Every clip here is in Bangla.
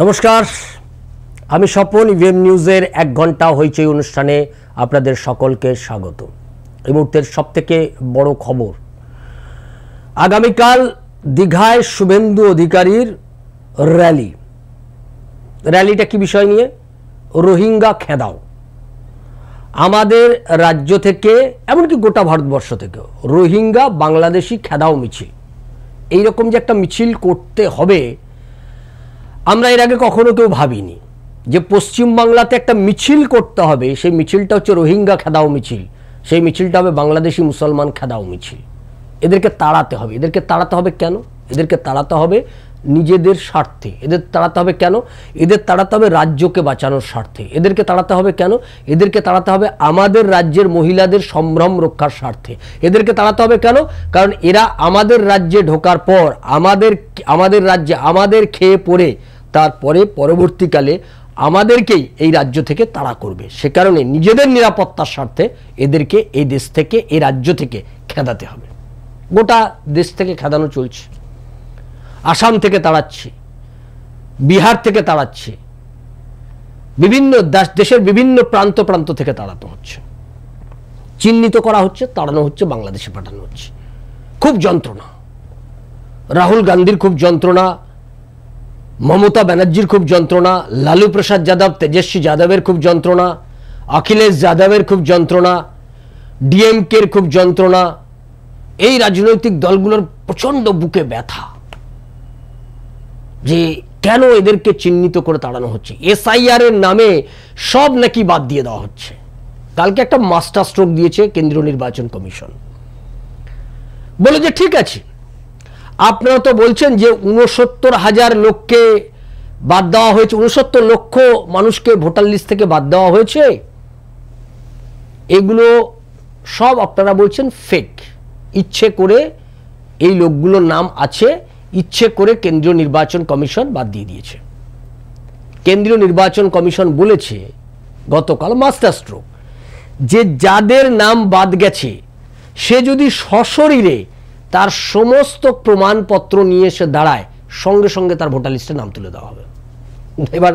নমস্কার, আমি স্বপন। ইভিএম নিউজের 1 ঘন্টা হইচই অনুষ্ঠানে আপনাদের সকলকে স্বাগত। এই মুহূর্তের সবথেকে বড় খবর, আগামীকাল দীঘায় শুভেন্দু অধিকারীর র্যালিটা কি বিষয় নিয়ে? রোহিঙ্গা খেদাও। আমাদের রাজ্য থেকে, এমনকি গোটা ভারতবর্ষ থেকে রোহিঙ্গা বাংলাদেশি খেদাও মিছিল, এইরকম যে একটা মিছিল করতে হবে, আমরা এর আগে কখনো কেউ ভাবিনি যে পশ্চিমবাংলাতে একটা মিছিল করতে হবে। সেই মিছিলটা হচ্ছে রোহিঙ্গা খেদাও মিছিল। সেই মিছিলটা হবে বাংলাদেশি মুসলমান খেদাও মিছিল। এদেরকে তাড়াতে হবে। এদেরকে তাড়াতে হবে কেন? এদেরকে তাড়াতে হবে নিজেদের স্বার্থে। এদের তাড়াতে হবে কেন? এদের তাড়াতে হবে রাজ্যকে বাঁচানোর স্বার্থে। এদেরকে তাড়াতে হবে কেন? এদেরকে তাড়াতে হবে আমাদের রাজ্যের মহিলাদের সম্ভ্রম রক্ষার স্বার্থে। এদেরকে তাড়াতে হবে কেন? কারণ এরা আমাদের রাজ্যে ঢোকার পর আমাদের রাজ্যে আমাদের খেয়ে পড়ে তারপরে পরবর্তীকালে আমাদেরকেই এই রাজ্য থেকে তাড়া করবে। সে কারণে নিজেদের নিরাপত্তার স্বার্থে এদেরকে এই দেশ থেকে, এই রাজ্য থেকে খেদাতে হবে। গোটা দেশ থেকে খেদানো চলছে। আসাম থেকে তাড়াচ্ছে, বিহার থেকে তাড়াচ্ছে, বিভিন্ন দেশের বিভিন্ন প্রান্ত থেকে তাড়ানো হচ্ছে, চিহ্নিত করা হচ্ছে, তাড়ানো হচ্ছে, বাংলাদেশে পাঠানো হচ্ছে। খুব যন্ত্রণা। রাহুল গান্ধীর খুব যন্ত্রণা, মমতা ব্যানার্জির খুব যন্ত্রণা, লালু প্রসাদ যাদব, তেজস্বী যাদবের খুব যন্ত্রণা, অখিলেশ যাদবের খুব যন্ত্রণা, ডিএমকের খুব যন্ত্রণা। এই রাজনৈতিক দলগুলোর প্রচন্ড বুকে ব্যথা যে কেন এদেরকে চিহ্নিত করে তাড়ানো হচ্ছে। এসআইআর এর নামে সব নাকি বাদ দিয়ে দেওয়া হচ্ছে। কালকে একটা মাস্টার স্ট্রোক দিয়েছে কেন্দ্রীয় নির্বাচন কমিশন, বলে যে ঠিক আছে, আপনারা তো বলছেন যে ৬৯,০০০ লোককে বাদ দেওয়া হয়েছে, ৬৯ লক্ষ মানুষকে ভোটার লিস্ট থেকে বাদ দেওয়া হয়েছে, এগুলো সব আপনারা বলছেন ফেক। ইচ্ছে করে এই লোকগুলোর নাম আছে, ইচ্ছে করে কেন্দ্রীয় নির্বাচন কমিশন বাদ দিয়ে দিয়েছে। কেন্দ্রীয় নির্বাচন কমিশন বলেছে গতকাল মাস্টার স্ট্রোক, যে যাদের নাম বাদ গেছে সে যদি সশরীরে তার সমস্ত প্রমাণপত্র নিয়ে এসে দাঁড়ায়, সঙ্গে সঙ্গে তার ভোটার লিস্টে নাম তুলে দেওয়া হবে। এবার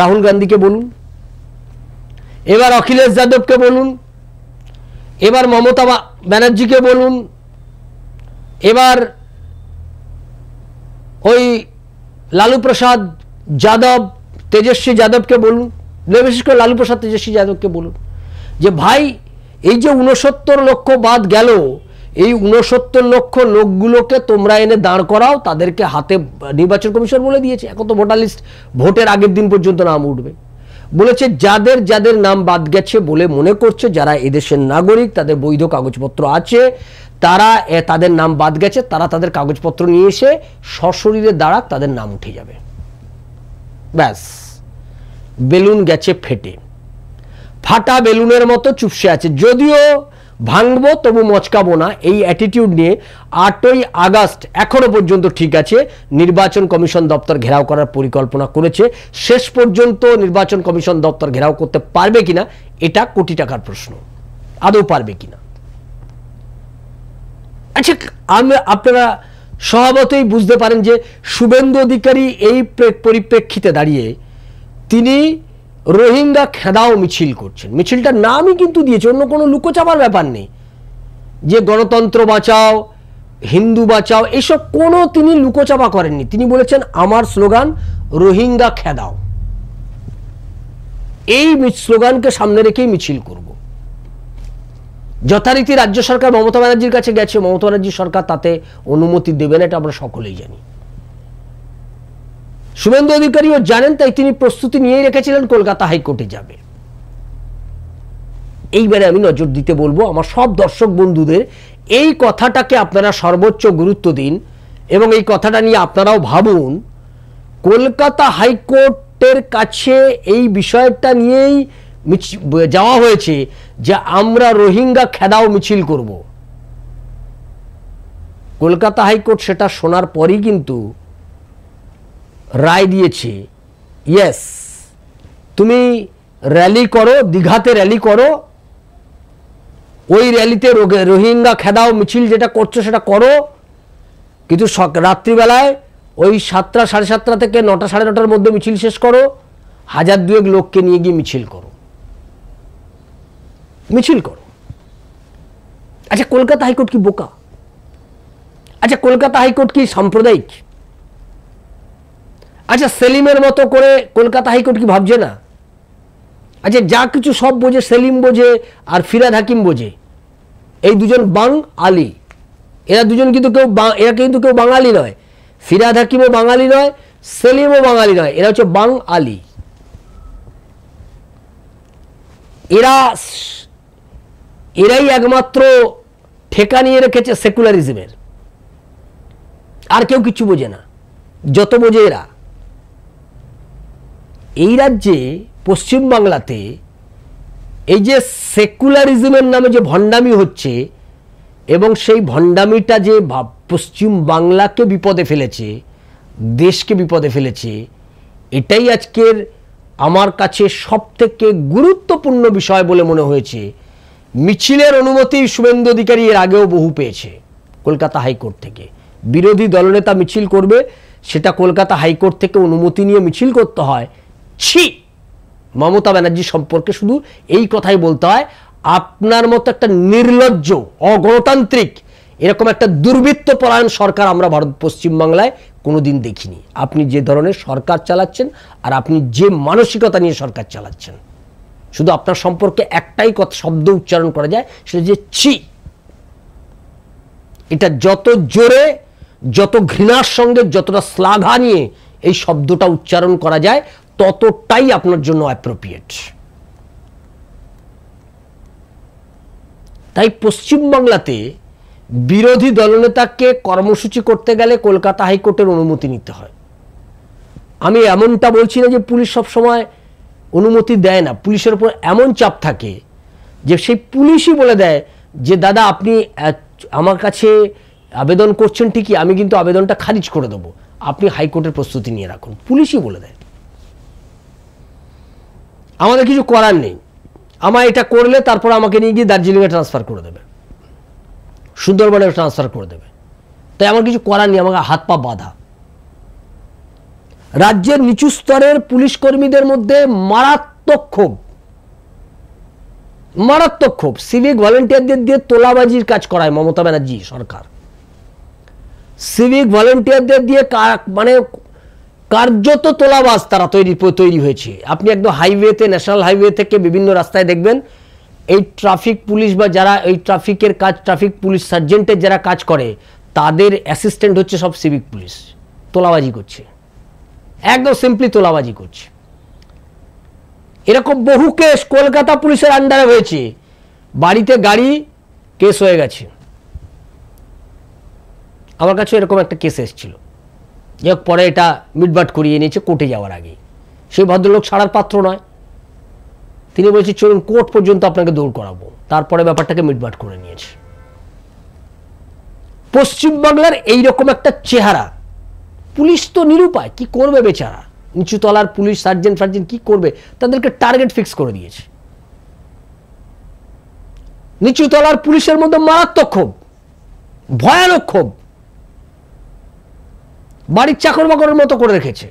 রাহুল গান্ধীকে বলুন, এবার অখিলেশ যাদবকে বলুন, এবার মমতা ব্যানার্জিকে বলুন, এবার ওই লালু প্রসাদ যাদব, তেজস্বী যাদবকে বলুন, বিশেষ করে লালু প্রসাদ তেজস্বী যাদবকে বলুন যে ভাই, এই যে ৬৯ লক্ষ বাদ গেল, এই ৬৯ লক্ষ লোকগুলোকে তোমরা এনে দাঁড় করাও, তাদেরকে হাতে, নির্বাচন কমিশন বলে দিয়েছে এখন তো ভোটার লিস্ট ভোটের আগের দিন পর্যন্ত নাম উঠবে। বলেছে যাদের যাদের নাম বাদ গেছে বলে মনে করছে, যারা এদেশের নাগরিক, তাদের বৈধ কাগজপত্র আছে, তারা তাদের নাম বাদ গেছে, তারা তাদের কাগজপত্র নিয়ে এসে সশরীরে দাঁড়াক, তাদের নাম উঠে যাবে। ব্যাস, বেলুন গেছে ফেটে। ফাটা বেলুনের মতো চুপসে আছে, যদিও ভাঙবো তবু মচকাবো না, এই অ্যাটিটিউড নিয়ে 8ই আগস্ট এখনো পর্যন্ত ঠিক আছে। নির্বাচন কমিশন দপ্তর ঘেরাও করার পরিকল্পনা করেছে। শেষ পর্যন্ত নির্বাচন কমিশন দপ্তর ঘেরাও করতে পারবে কিনা, এটা কোটি টাকার প্রশ্ন। আদৌ পারবে কিনা? আচ্ছা, আপনারা স্বভাবতই বুঝতে পারেন যে শুভেন্দু অধিকারী এই পরিপ্রেক্ষিতে দাঁড়িয়ে তিনি রোহিঙ্গা খেদাও মিছিল করছেন। মিছিলটার নামই কিন্তু দিয়েছে, অন্য কোনো লুকোচাপার ব্যাপার নেই যে গণতন্ত্র বাঁচাও, হিন্দু বাঁচাও, এসব কোনো তিনি লুকোচাপা করেননি। তিনি বলেছেন আমার স্লোগান রোহিঙ্গা খেদাও। এই স্লোগানকে সামনে রেখেই মিছিল করব। যথারীতি রাজ্য সরকার মমতা ব্যানার্জির কাছে গেছে, মমতা ব্যানার্জি সরকার তাতে অনুমতি দেবে না, এটা আমরা সকলেই জানি। শুভেন্দু অধিকারীও জানেন, তাই তিনি প্রস্তুতি নিয়েই রেখেছিলেন কলকাতা হাইকোর্টে যাবে। এইবারে আমি নজর দিতে বলবো আমার সব দর্শক বন্ধুদের, এই কথাটাকে আপনারা সর্বোচ্চ গুরুত্ব দিন এবং এই কথাটা নিয়ে আপনারাও ভাবুন। কলকাতা হাইকোর্টের কাছে এই বিষয়টা নিয়েই যাওয়া হয়েছে যে আমরা রোহিঙ্গা খেদাও মিছিল করব। কলকাতা হাইকোর্ট সেটা শোনার পরই কিন্তু রায় দিয়েছে, ইয়েস তুমি র্যালি করো, দীঘাতে র্যালি করো, ওই র্যালিতে রোহিঙ্গা খেদাও মিছিল যেটা করছো সেটা করো, কিন্তু রাত্রিবেলায় ওই 7টা 7:30 থেকে 9টা 9:30টার মধ্যে মিছিল শেষ করো, 1000-2 লোককে নিয়ে গিয়ে মিছিল করো। আচ্ছা, কলকাতা হাইকোর্ট কি বোকা? আচ্ছা, কলকাতা হাইকোর্ট কি সাম্প্রদায়িক? আচ্ছা, সেলিমের মতো করে কলকাতা হাইকোর্ট কি ভাবছে না? আচ্ছা, যা কিছু সব বোঝে, সেলিম বোঝে আর ফিরহাদ হাকিম বোঝে, এই দুজন বাঙালি। এরা দুজন কিন্তু কেউ বাঙালি নয়। ফিরহাদ হাকিমও বাঙালি নয়, সেলিমও বাঙালি নয়, এরা হচ্ছে বাঙালি। এরাই একমাত্র ঠেকা নিয়ে রেখেছে সেকুলারিজমের। আর কেউ কিছু বোঝে না, যত বোঝে এরা। এই রাজ্যে পশ্চিমবাংলাতে এই যে সেকুলারিজমের নামে যে ভণ্ডামি হচ্ছে, এবং সেই ভণ্ডামিটা যে পশ্চিম বাংলাকে বিপদে ফেলেছে, দেশকে বিপদে ফেলেছে, এটাই আজকের আমার কাছে সবথেকে গুরুত্বপূর্ণ বিষয় বলে মনে হয়েছে। মিছিলের অনুমতি শুভেন্দু অধিকারী এর আগেও বহু পেয়েছে কলকাতা হাইকোর্ট থেকে। বিরোধী দলনেতা মিছিল করবে, সেটা কলকাতা হাইকোর্ট থেকে অনুমতি নিয়ে মিছিল করতে হয়। ছি! মমতা ব্যানার্জি সম্পর্কে শুধু এই কথাই বলতে হয়, আপনার মতো একটা নির্লজ্জ, অগণতান্ত্রিক, এরকম একটা দুর্বৃত্ত পরায়ণ সরকার আমরা পশ্চিমবাংলায় কোনোদিন দেখিনি। আপনি যে ধরনের সরকার চালাচ্ছেন আর আপনি যে মানসিকতা নিয়ে সরকার চালাচ্ছেন, শুধু আপনার সম্পর্কে একটাই কথা শব্দ উচ্চারণ করা যায়, সেটা যে ছি। এটা যত জোরে, যত ঘৃণার সঙ্গে, যতটা শ্লাঘা নিয়ে এই শব্দটা উচ্চারণ করা যায়, ততটাই আপনার জন্য অ্যাপ্রোপ্রিয়েট। তাই পশ্চিমবাংলাতে বিরোধী দলনেতাকে কর্মসূচি করতে গেলে কলকাতা হাইকোর্টের অনুমতি নিতে হয়। আমি এমনটা বলছি না যে পুলিশ সবসময় অনুমতি দেয় না। পুলিশের উপর এমন চাপ থাকে যে সেই পুলিশই বলে দেয় যে দাদা আপনি আমার কাছে আবেদন করছেন ঠিকই, আমি কিন্তু আবেদনটা খারিজ করে দেবো, আপনি হাইকোর্টের প্রস্তুতি নিয়ে রাখুন। পুলিশই বলে দেয়, আমাদের কিছু করার নেই। আমার এটা করলে তারপর আমাকে নিয়ে গিয়ে দার্জিলিংয়ে ট্রান্সফার করে দেবে, সুন্দরবনে ট্রান্সফার করে দেবে। তাই আমার কিছু করার নেই, আমাকে হাত পা বাঁধা। রাজ্যের নিচু স্তরের পুলিশ কর্মীদের মধ্যে মারাত্মক ক্ষোভ। সিভিক ভলেন্টিয়ারদের দিয়ে তোলাবাজির কাজ করায় মমতা ব্যানার্জি সরকার। সিভিক ভলেন্টিয়ারদের দিয়ে মানে কার্যত তোলাবাজ তারা তৈরি হয়েছে। আপনি একদম হাইওয়েতে, ন্যাশনাল হাইওয়ে থেকে বিভিন্ন রাস্তায় দেখবেন এই ট্রাফিক পুলিশ বা যারা এই ট্রাফিকের কাজ, ট্রাফিক পুলিশ সার্জেন্টের যারা কাজ করে, তাদের অ্যাসিস্ট্যান্ট হচ্ছে সব সিভিক পুলিশ। তোলাবাজি করছে, একদম সিম্পলি তোলাবাজি করছে। এরকম বহু কেস কলকাতা পুলিশের আন্ডারে হয়েছে। বাড়িতে গাড়ি কেস হয়ে গেছে। আমার কাছে এরকম একটা কেস এসেছিল, যাই হোক পরে এটা মিটবাট করিয়ে নিয়েছে কোর্টে যাওয়ার আগে। সেই ভদ্রলোক ছাড়ার পাত্র নয়, তিনি বলছে চলুন কোর্ট পর্যন্ত আপনাকে দৌড় করাবো, তারপরে ব্যাপারটাকে মিটবাট করে নিয়েছে। পশ্চিমবাংলার এইরকম একটা চেহারা। পুলিশ তো নিরুপায়, কি করবে বেচারা? নিচুতলার পুলিশ সার্জেন্ট কি করবে? তাদেরকে টার্গেট ফিক্স করে দিয়েছে। নিচুতলার পুলিশের মধ্যে মারাত্মক ক্ষোভ, ভয়ানক ক্ষোভ। বাড়ির চাকর বাকরের মতো করে রেখেছে।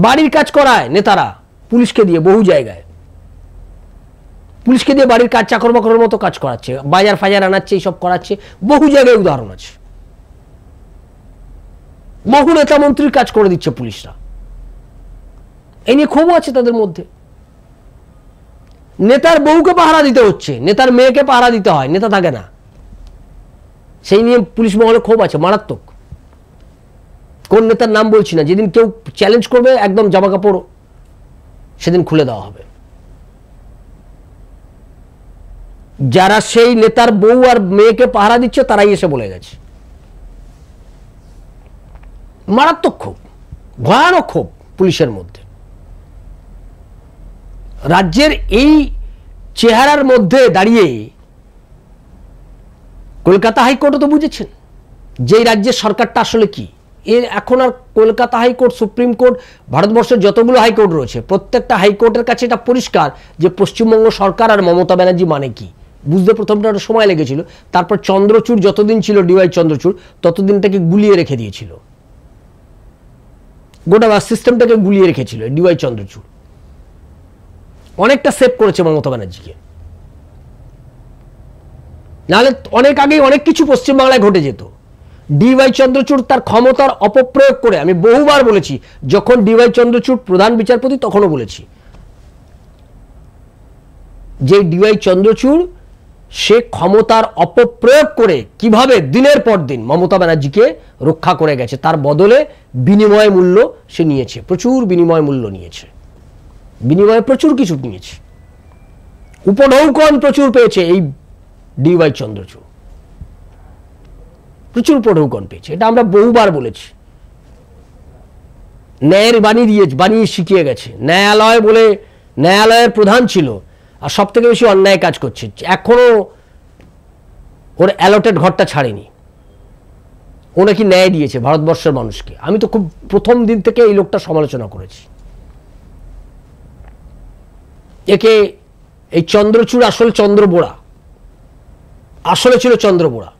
বাড়ির কাজ করায় নেতারা পুলিশকে দিয়ে, বহু জায়গায় পুলিশকে দিয়ে বাড়ির কাজ চাকর বাকরের মতো কাজ করাচ্ছে, বাজার ফাজার আনাচ্ছে, এইসব করাচ্ছে। বহু জায়গায় উদাহরণ আছে। বহু নেতা মন্ত্রীর কাজ করে দিচ্ছে পুলিশরা। এই নিয়ে ক্ষোভ আছে তাদের মধ্যে। নেতার বউকে পাহারা দিতে হচ্ছে, নেতার মেয়েকে পাহারা দিতে হয়, নেতা থাকে না, সেই নিয়ে পুলিশ মহলে ক্ষোভ আছে মারাত্মক। কোন নেতার নাম বলছি না, যেদিন কেউ চ্যালেঞ্জ করবে একদম জামা কাপড় সেদিন খুলে দেওয়া হবে। যারা সেই নেতার বউ আর মেয়েকে পাহারা দিচ্ছে তারাই এসে বলে গেছে। মারাত্মক ক্ষোভ, ভয়ানক ক্ষোভ পুলিশের মধ্যে। রাজ্যের এই চেহারার মধ্যে দাঁড়িয়ে কলকাতা হাইকোর্টও তো বুঝেছেন যে এই রাজ্যের সরকারটা আসলে কি। এর এখন আর কলকাতা হাইকোর্ট, সুপ্রিম কোর্ট, ভারতবর্ষের যতগুলো হাইকোর্ট রয়েছে প্রত্যেকটা হাইকোর্টের কাছে এটা পরিষ্কার যে পশ্চিমবঙ্গ সরকার আর মমতা ব্যানার্জি মানে কি। বুঝতে প্রথমটা একটা সময় লেগেছিল, তারপর চন্দ্রচূড় যতদিন ছিল ডিওয়াই চন্দ্রচূড় ততদিনটাকে গুলিয়ে রেখে দিয়েছিল, গোটা সিস্টেমটাকে গুলিয়ে রেখেছিল ডিওয়াই চন্দ্রচূড়। অনেকটা সেভ করেছে মমতা ব্যানার্জিকে, নাহলে অনেক আগেই অনেক কিছু পশ্চিমবাংলায় ঘটে যেত। ডিওয়াই চন্দ্রচূড় তার ক্ষমতার অপপ্রয়োগ করে, আমি বহুবার বলেছি, যখন ডিওয়াই চন্দ্রচূড় প্রধান বিচারপতি তখনও বলেছি যে ডিওয়াই চন্দ্রচূড় সে ক্ষমতার অপপ্রয়োগ করে কিভাবে দিনের পর দিন মমতা ব্যানার্জিকে রক্ষা করে গেছে, তার বদলে বিনিময় মূল্য সে নিয়েছে, প্রচুর বিনিময় মূল্য নিয়েছে, বিনিময়ে প্রচুর কিছু নিয়েছে, উপঢৌকন প্রচুর পেয়েছে এই ডিওয়াই চন্দ্রচূড়, প্রচুর উপঢৌকন পেয়েছে। এটা আমরা বহুবার বলেছি। ন্যায়ের বানিয়ে শিখিয়ে গেছে, ন্যায়ালয় বলে ন্যায়ালয়ের প্রধান ছিল আর সব থেকে বেশি অন্যায় কাজ করছে, এখনো ওর অ্যালটেড ঘরটা ছাড়েনি, ও নাকি ন্যায় দিয়েছে ভারতবর্ষের মানুষকে। আমি তো খুব প্রথম দিন থেকে এই লোকটা সমালোচনা করেছি। একে এই চন্দ্রচূড় আসলে চন্দ্রবোড়া, আসলে ছিল চন্দ্রবোড়া।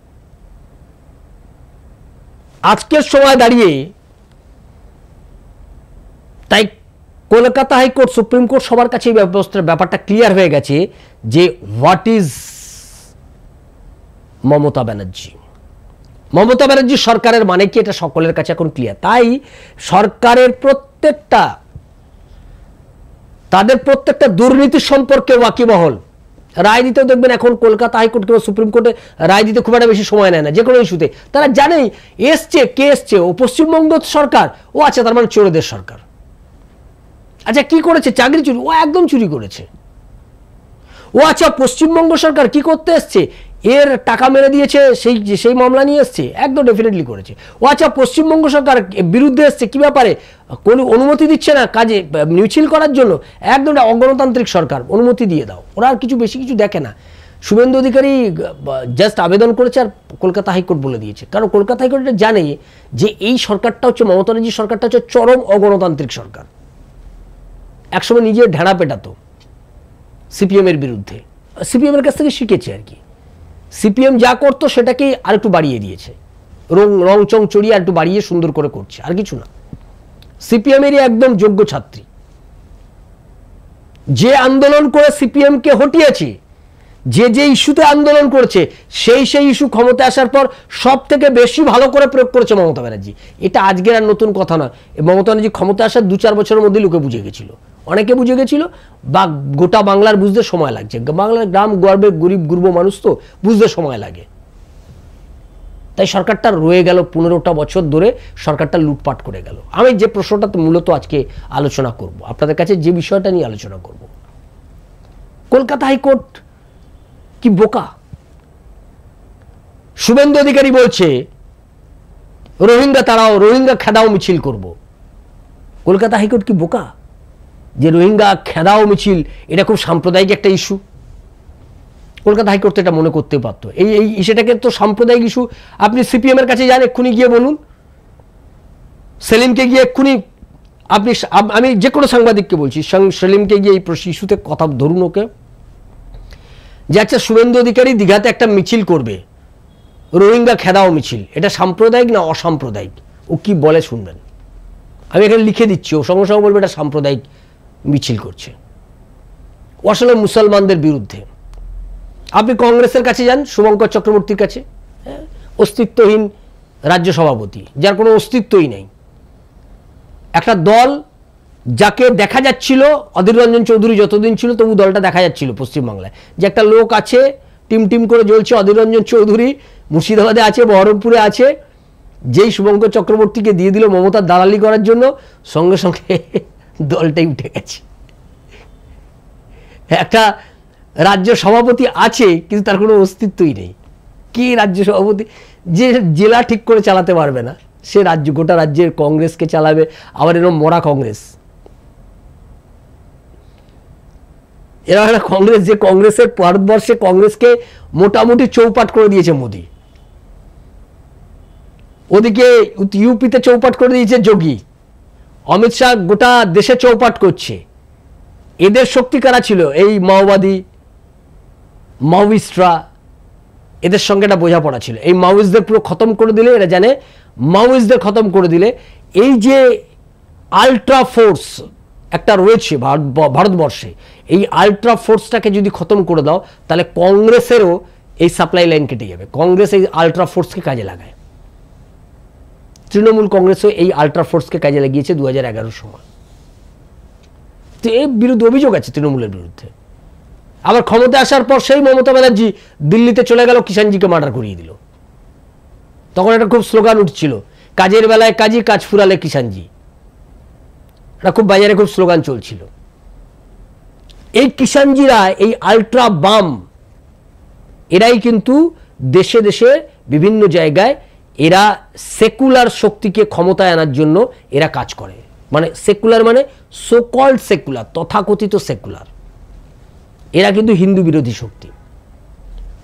আজকের সময় দাঁড়িয়ে তাই কলকাতা হাইকোর্ট, সুপ্রিম কোর্ট সবার কাছে এই ব্যাপারটা ক্লিয়ার হয়ে গেছে যে হোয়াট ইজ মমতা ব্যানার্জি। মমতা ব্যানার্জি সরকারের মানে কি এটা সকলের কাছে এখন ক্লিয়ার। তাই সরকারের তাদের প্রত্যেকটা দুর্নীতি সম্পর্কে ওয়াকিবহল। রায় দিতেও দেখবেন এখন কলকাতা হাইকোর্ট কিংবা সুপ্রিম কোর্টে রায় দিতে খুব একটা বেশি সময় নেয় না, যে কোনো ইস্যুতে তারা জানেই কে এসছে, ও পশ্চিমবঙ্গ সরকার, ও আচ্ছা তার মানে চোরেদের সরকার। আচ্ছা কি করেছে? চাকরি চুরি, ও একদম চুরি করেছে। ও আচ্ছা পশ্চিমবঙ্গ সরকার কি করতে এসছে, এর টাকা মেরে দিয়েছে, সেই মামলা নিয়ে এসছে, একদম ডেফিনেটলি করেছে। ও আচ্ছা পশ্চিমবঙ্গ সরকার বিরুদ্ধে এসছে কি ব্যাপারে, কোনো অনুমতি দিচ্ছে না কাজে মিছিল করার জন্য, একদম অগণতান্ত্রিক সরকার, অনুমতি দিয়ে দাও। ওরা আর বেশি কিছু দেখে না। শুভেন্দু অধিকারী জাস্ট আবেদন করেছে আর কলকাতা হাইকোর্ট বলে দিয়েছে, কারণ কলকাতা হাইকোর্ট এটা জানে যে এই সরকারটা হচ্ছে, মমতা ব্যানার্জি সরকারটা হচ্ছে চরম অগণতান্ত্রিক সরকার। একসময় নিজের ঢেড়া পেটাতো সিপিএম এর বিরুদ্ধে, সিপিএম এর কাছ থেকে শিখেছে আর কি। সিপিএম যা করতো সেটাকেই আর একটু বাড়িয়ে দিয়েছে, রং চং চড়িয়ে আর একটু বাড়িয়ে সুন্দর করে করছে, আর কিছু না। সিপিএম এরই একদম যোগ্য ছাত্রী, যে আন্দোলন করে সিপিএম কে হটিয়েছে, যে ইস্যুতে আন্দোলন করেছে, সেই ইস্যু ক্ষমতা আসার পর সব থেকে বেশি ভালো করে প্রয়োগ করেছে মমতা ব্যানার্জি। এটা আজকের আর নতুন কথা নয়। মমতা ব্যানার্জি ক্ষমতা আসার 2-4 বছরের মধ্যে লোকে বুঝে গেছিল, অনেকে বুঝে গেছিল, বা গোটা বাংলার বুঝতে সময় লাগছে। বাংলার গ্রাম গরিব গুরব মানুষ তো, বুঝতে সময় লাগে। তাই সরকারটা রয়ে গেল 15টা বছর ধরে, সরকারটা লুটপাট করে গেল। আমি যে প্রশ্নটা মূলত আজকে আলোচনা করব, আপনাদের কাছে যে বিষয়টা নিয়ে আলোচনা করব, কলকাতা হাইকোর্ট কি বোকা? শুভেন্দু অধিকারী বলছে রোহিঙ্গা তাড়াও, রোহিঙ্গা খেদাও মিছিল করব। কলকাতা হাইকোর্ট কি বোকা যে রোহিঙ্গা খেদাও মিছিল এটা খুব সাম্প্রদায়িক একটা ইস্যু? কলকাতা হাইকোর্ট এটা মনে করতে পারতো। সেটাকে তো সাম্প্রদায়িক ইস্যু। আপনি সিপিএম এর কাছে যান, এক্ষুনি গিয়ে বলুন, সেলিমকে গিয়ে এক্ষুনি আমি যে কোনো সাংবাদিককে বলছি, সেলিমকে গিয়ে এই ইস্যুতে কথা ধরুন ওকে, যে আচ্ছা শুভেন্দু অধিকারী দীঘাতে একটা মিছিল করবে, রোহিঙ্গা খেদাও মিছিল, এটা সাম্প্রদায়িক না অসাম্প্রদায়িক? ও কি বলে শুনবেন, আমি এখানে লিখে দিচ্ছি। ও সঙ্গে সঙ্গে বলবে এটা সাম্প্রদায়িক মিছিল করছে, ও আসলে মুসলমানদের বিরুদ্ধে। আপনি কংগ্রেসের কাছে যান, শুভঙ্কর চক্রবর্তীর কাছে, অস্তিত্বহীন রাজ্য সভাপতি, যার কোনো অস্তিত্বই নেই। একটা দল যাকে দেখা যাচ্ছিল, অধীর রঞ্জন চৌধুরী যতদিন ছিল তবু দলটা দেখা যাচ্ছিল পশ্চিমবাংলায়, যে একটা লোক আছে টিম করে জ্বলছে, অধীর রঞ্জন চৌধুরী মুর্শিদাবাদে আছে, বহরমপুরে আছে। যেই শুভঙ্কর চক্রবর্তীকে দিয়ে দিল মমতার দালালি করার জন্য, সঙ্গে সঙ্গে দলটাই উঠে গেছে। একটা রাজ্য সভাপতি আছে কিন্তু তার কোনো অস্তিত্বই নেই। কি রাজ্য সভাপতি? যে জেলা ঠিক করে চালাতে পারবে না, সে গোটা রাজ্যের কংগ্রেসকে চালাবে, আবার এরকম মরা কংগ্রেস। এরা একটা কংগ্রেস, যে কংগ্রেসের ভারতবর্ষে কংগ্রেসকে মোটামুটি চৌপাট করে দিয়েছে মোদি। ওদিকে ইউপিতে চৌপাট করে দিয়েছে যোগী, অমিত শাহ গোটা দেশে চৌপাট করছে। এদের শক্তি কারা ছিল? এই মাওয়িস্টরা, এদের সঙ্গে একটা বোঝাপড়া ছিল। এই মাওয়িস্টদের পুরো খতম করে দিলে, এরা জানে মাওয়িস্টদের খতম করে দিলে এই যে আলট্রা ফোর্স একটা রয়েছে ভারতবর্ষে, এই আলট্রা ফোর্সটাকে যদি খতম করে দাও তাহলে কংগ্রেসেরও এই সাপ্লাই লাইন কেটে যাবে। কংগ্রেস এই আলট্রা ফোর্সকে কাজে লাগায়, তৃণমূল কংগ্রেসও এই আলট্রা ফোর্সকে কাজে লাগিয়েছে 2011 সময়। তো এর বিরুদ্ধে অভিযোগ আছে তৃণমূলের বিরুদ্ধে। আবার ক্ষমতায় আসার পর সেই মমতা ব্যানার্জি দিল্লিতে চলে গেল, কিষাণজিকে মার্ডার করিয়ে দিল। তখন একটা খুব স্লোগান উঠছিল, কাজের বেলায় কাজী, কাজ ফুরালে কিষাণজি। এটা খুব বাজারে খুব স্লোগান চলছিল। এই কিষাণজিরা, এই আলট্রা বাম, এরাই কিন্তু দেশে দেশে বিভিন্ন জায়গায় এরা সেকুলার শক্তিকে ক্ষমতায় আনার জন্য এরা কাজ করে। মানে সেকুলার মানে সো কল্ড সেকুলার, তথাকথিত সেকুলার। এরা কিন্তু হিন্দু বিরোধী শক্তি,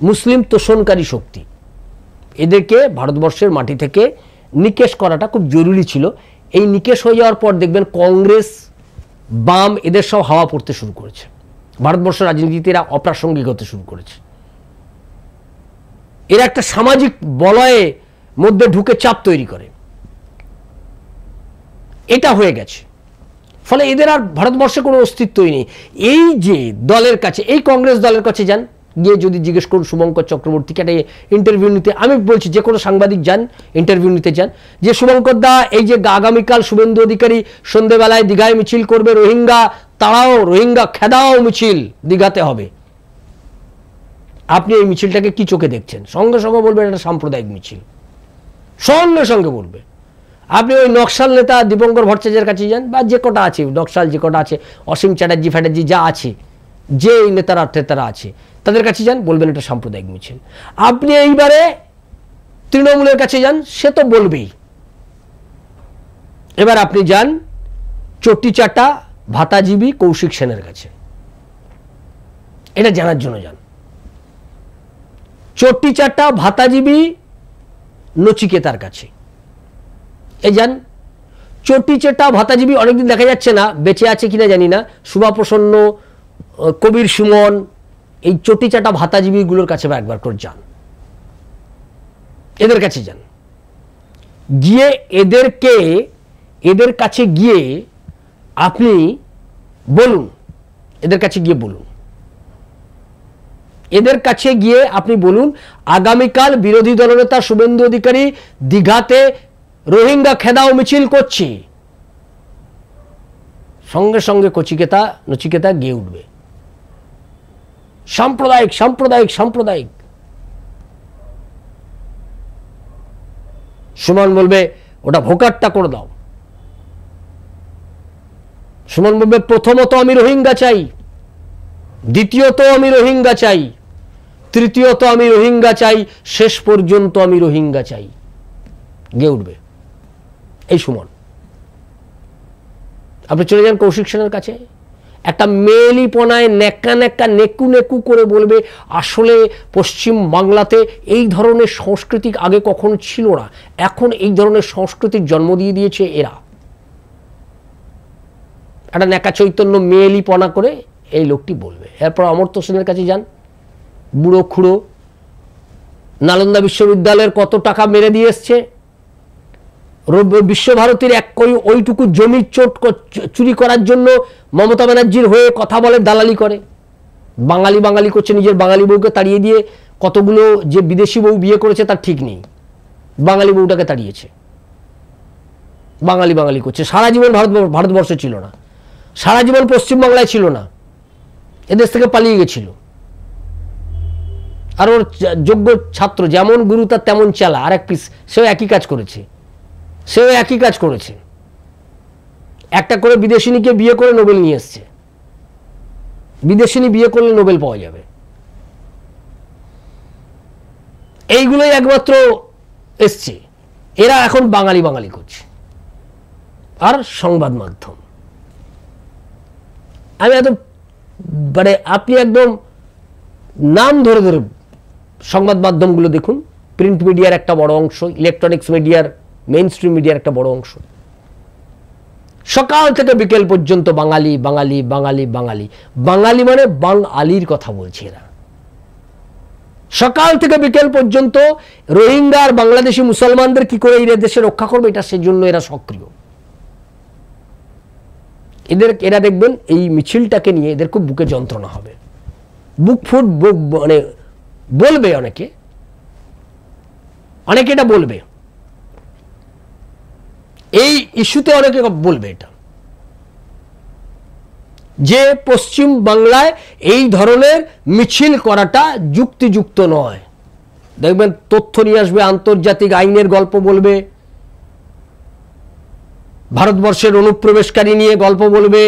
মুসলিম তোষণকারী শক্তি। এদেরকে ভারতবর্ষের মাটি থেকে নিকেশ করাটা খুব জরুরি ছিল। এই নিকেশ হয়ে যাওয়ার পর দেখবেন কংগ্রেস, বাম এদের সব হাওয়া পড়তে শুরু করেছে। ভারতবর্ষের রাজনীতিতে এরা অপ্রাসঙ্গিক হতে শুরু করেছে। এরা একটা সামাজিক বলয়ে মধ্যে ঢুকে চাপ তৈরি করে, এটা হয়ে গেছে। ফলে এদের আর ভারতবর্ষে কোনো অস্তিত্বই নেই। এই যে দলের কাছে, এই কংগ্রেস দলের কাছে যান, গিয়ে যদি জিজ্ঞেস করুন শুভঙ্কর চক্রবর্তীকে একটা ইন্টারভিউ নিতে, আমি বলছি যে কোনো সাংবাদিক যান ইন্টারভিউ নিতে যান, যে শুভঙ্কর দা এই যে আগামীকাল শুভেন্দু অধিকারী সন্ধ্যেবেলায় দীঘায় মিছিল করবে, রোহিঙ্গা তাড়াও, রোহিঙ্গা খেদাও মিছিল দীঘাতে হবে, আপনি এই মিছিলটাকে কি চোখে দেখছেন? সঙ্গে সঙ্গে বলবেন এটা সাম্প্রদায়িক মিছিল, সঙ্গে সঙ্গে বলবে। আপনি ওই নকশাল নেতা দীপঙ্কর ভট্টাচার্যের কাছে যান, বা যে কটা আছে নকশাল, যে কটা আছে অসীম চ্যাটার্জি ফ্যাটার্জি যা আছে, যে এই নেতারা টেতারা আছে, তাদের কাছে যান, বলবেন এটা সাম্প্রদায়িক মিছিল। আপনি এইবারে তৃণমূলের কাছে যান, সে তো বলবেই। এবার আপনি যান চটিচাটা ভাতাজীবী কৌশিক সেনের কাছে, এটা জানার জন্য যান। চটিচাটা ভাতাজীবী নচিকেতার কাছে এই যান। চটিচাটা ভাতাজীবী অনেকদিন দেখা যাচ্ছে না, বেঁচে আছে কিনা জানি না, শুভাপ্রসন্ন, কবির সুমন, এই চটিচাটা ভাতাজীবীগুলোর কাছে একবার করে যান, এদের কাছে যান। গিয়ে এদের কাছে গিয়ে আপনি বলুন, এদের কাছে গিয়ে বলুন, এদের কাছে গিয়ে আপনি বলুন আগামীকাল বিরোধী দলনেতা শুভেন্দু অধিকারী দীঘাতে রোহিঙ্গা খেদাও মিছিল করছে, সঙ্গে সঙ্গে নচিকেতা গিয়ে উঠবে সাম্প্রদায়িক সাম্প্রদায়িক সাম্প্রদায়িক। সুমন বলবে ওটা ভোকারটা করে দাও। সুমন বলবে প্রথমত আমি রোহিঙ্গা চাই, দ্বিতীয়ত আমি রোহিঙ্গা চাই, তৃতীয়ত আমি রোহিঙ্গা চাই, শেষ পর্যন্ত আমি রোহিঙ্গা চাই। গিয়ে উঠবে এই সুমন। আপনি চলে যান কৌশিক সেনের কাছে, একটা মেয়েলিপনায় নেকা নেকা নেকু নেকু করে বলবে আসলে পশ্চিম বাংলাতে এই ধরনের সংস্কৃতি আগে কখনো ছিল না, এখন এই ধরনের সংস্কৃতির জন্ম দিয়ে দিয়েছে এরা। একটা নেকা চৈতন্য মেয়েলিপনা করে এই লোকটি বলবে। এরপর অমর্ত্য সেনের কাছে যান, বুড়ো খুড়ো, নালন্দা বিশ্ববিদ্যালয়ের কত টাকা মেরে দিয়ে এসছে, বিশ্বভারতীর ওইটুকু জমি চুরি করার জন্য মমতা ব্যানার্জির হয়ে কথা বলে, দালালি করে, বাঙালি বাঙালি করছে, নিজের বাঙালি বউকে তাড়িয়ে দিয়ে কতগুলো যে বিদেশি বউ বিয়ে করেছে তার ঠিক নেই, বাঙালি বউটাকে তাড়িয়েছে, বাঙালি বাঙালি করছে। সারা জীবন ভারতবর্ষে ছিল না, সারা জীবন পশ্চিমবাংলায় ছিল না, এদেশ থেকে পালিয়ে গেছিল। আর ওর যোগ্য ছাত্র, যেমন গুরু তার তেমন চেলা, আর এক পিস, সেও একই কাজ করেছে, একটা করে বিদেশিনীকে বিয়ে করে নোবেল নিয়ে এসছে। বিদেশিনী বিয়ে করলে নোবেল পাওয়া যাবে, এইগুলোই একমাত্র এসছে। এরা এখন বাঙালি বাঙালি করছে। আর সংবাদ মাধ্যম, আমি একদম মানে আপনি একদম নাম ধরে ধরে সংবাদ মাধ্যমগুলো দেখুন, প্রিন্ট মিডিয়ার একটা বড় অংশ, ইলেকট্রনিক্স মিডিয়ার, মেইন স্ট্রিম মিডিয়ার একটা বড় অংশ, সকাল থেকে বিকেল পর্যন্ত বাঙালি বাঙালি বাঙালি বাঙালি, বাঙালি মানে বাঙালির কথা বলছে এরা। সকাল থেকে বিকেল পর্যন্ত রোহিঙ্গা আর বাংলাদেশি মুসলমানদের কি করে এই দেশে রক্ষা করবে, এটা সেজন্য এরা সক্রিয়। এরা দেখবেন এই মিছিলটাকে নিয়ে এদের খুব বুকে যন্ত্রণা হবে, বুক ফুট মানে বলবে, অনেকে এটা বলবে, এই ইস্যুতে অনেকে বলবে এটা যে পশ্চিম বাংলায় এই ধরনের মিছিল করাটা যুক্তিযুক্ত নয়। দেখবেন তথ্য নিয়ে আসবে, আন্তর্জাতিক আইনের গল্প বলবে, ভারতবর্ষের অনুপ্রবেশকারী নিয়ে গল্প বলবে,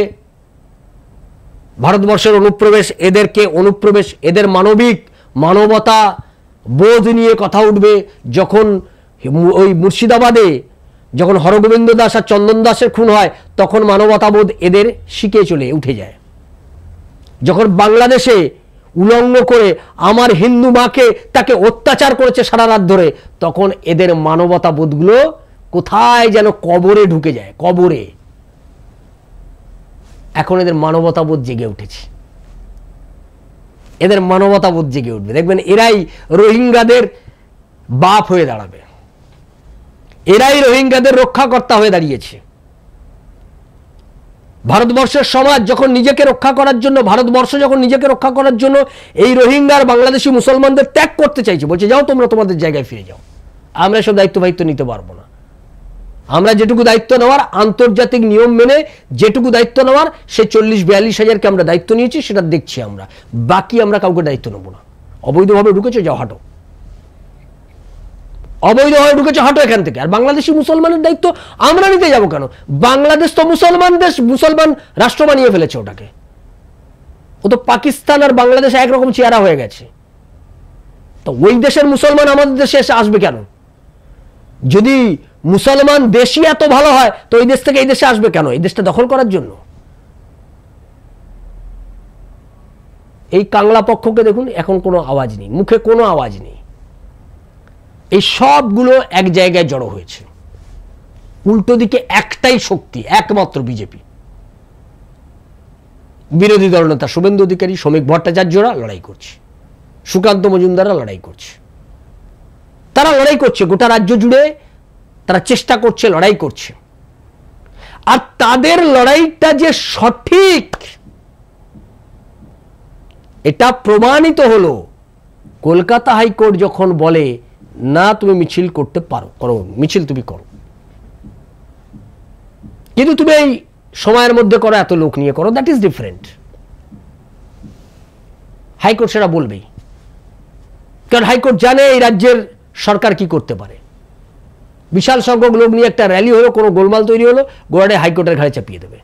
ভারতবর্ষের অনুপ্রবেশ এদের মানবতা বোধ নিয়ে কথা উঠবে। যখন ওই মুর্শিদাবাদে যখন হরগোবিন্দ দাস আর চন্দন দাসের খুন হয় তখন মানবতাবোধ এদের শিখে চলে উঠে যায়। যখন বাংলাদেশে উলঙ্গ করে আমার হিন্দু মাকে তাকে অত্যাচার করেছে সারা রাত ধরে, তখন এদের মানবতাবোধগুলো কোথায় যেন কবরে ঢুকে যায়, কবরে। এখন এদের মানবতাবোধ জেগে উঠেছে, এদের মানবতাবোধ জেগে উঠবে। দেখবেন এরাই রোহিঙ্গাদের বাপ হয়ে দাঁড়াবে, এরাই রোহিঙ্গাদের রক্ষাকর্তা হয়ে দাঁড়িয়েছে। ভারতবর্ষের সমাজ যখন নিজেকে রক্ষা করার জন্য, ভারতবর্ষ যখন নিজেকে রক্ষা করার জন্য এই রোহিঙ্গা আর বাংলাদেশি মুসলমানদের ত্যাগ করতে চাইছে, বলছে যাও তোমরা তোমাদের জায়গায় ফিরে যাও, আমরা সব দায়িত্ব নিতে পারবো না। আমরা যেটুকু দায়িত্ব নেওয়ার, আন্তর্জাতিক নিয়ম মেনে যেটুকু দায়িত্ব নেওয়ার, সে 40-42 হাজারকে আমরা দায়িত্ব নিয়েছি, সেটা দেখছি আমরা, বাকি আমরা কাউকে দায়িত্ব নেব না। অবৈধভাবে ঢুকেছে, যাও হাঁটো, অবৈধভাবে ঢুকেছে, হাঁটো এখান থেকে। আর বাংলাদেশি মুসলমানের দায়িত্ব আমরা নিতে যাব কেন? বাংলাদেশ তো মুসলমান দেশ, মুসলমান রাষ্ট্র বানিয়ে ফেলেছে ওটাকে। ও তো পাকিস্তান আর বাংলাদেশ একরকম চেহারা হয়ে গেছে। তো ওই দেশের মুসলমান আমাদের দেশে এসে আসবে কেন? যদি মুসলমান দেশই এত ভালো হয় তো ওই দেশ থেকে এই দেশে আসবে কেন? এই দেশটা দখল করার জন্য। এই কাংলা পক্ষকে দেখুন, এখন কোনো আওয়াজ নেই, মুখে কোনো আওয়াজ নেই। এই সবগুলো এক জায়গায় জড়ো হয়েছে। উল্টো দিকে একটাই শক্তি, একমাত্র বিজেপি। বিরোধী দলনেতা শুভেন্দু অধিকারী, শ্রমিক ভট্টাচার্যরা লড়াই করছে, সুকান্ত মজুমদাররা লড়াই করছে। তারা লড়াই করছে গোটা রাজ্য জুড়ে, তারা চেষ্টা করছে, লড়াই করছে। আর তাদের লড়াইটা যে সঠিক এটা প্রমাণিত হলো কলকাতা হাইকোর্ট যখন বলে না তুমি মিছিল করতে পারো, করো মিছিল, তুমি করো, কিন্তু তুমি এই সময়ের মধ্যে করো, এত লোক নিয়ে করো, দ্যাট ইজ ডিফারেন্ট। হাইকোর্ট সেটা বলবেই, কারণ হাইকোর্ট জানে এই রাজ্যের সরকার কি করতে পারে। বিশাল সংখ্যক লোক নিয়ে একটা র্যালি হলো, কোনো গোলমাল তৈরি হলো, গোড়াটা হাইকোর্টের ঘাড়ে চাপিয়ে দেবে।